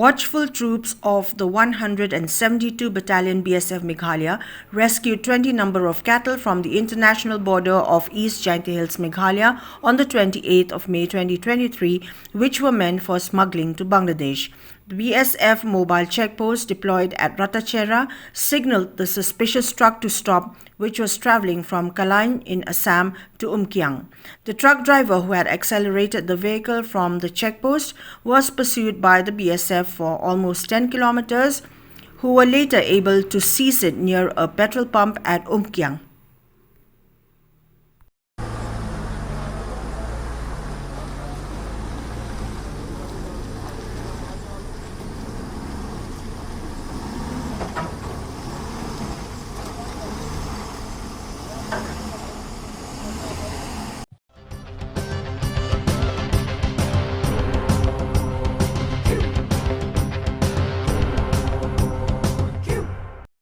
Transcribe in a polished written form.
Watchful troops of the 172 Battalion BSF Meghalaya rescued 20 number of cattle from the international border of East Jaintia Hills, Meghalaya on the 28th of May 2023, which were meant for smuggling to Bangladesh. The BSF mobile checkpost deployed at Ratachera signaled the suspicious truck to stop, which was travelling from Kalain in Assam to Umkiang. The truck driver, who had accelerated the vehicle from the checkpost, was pursued by the BSF for almost 10 kilometers, who were later able to seize it near a petrol pump at Umkiang.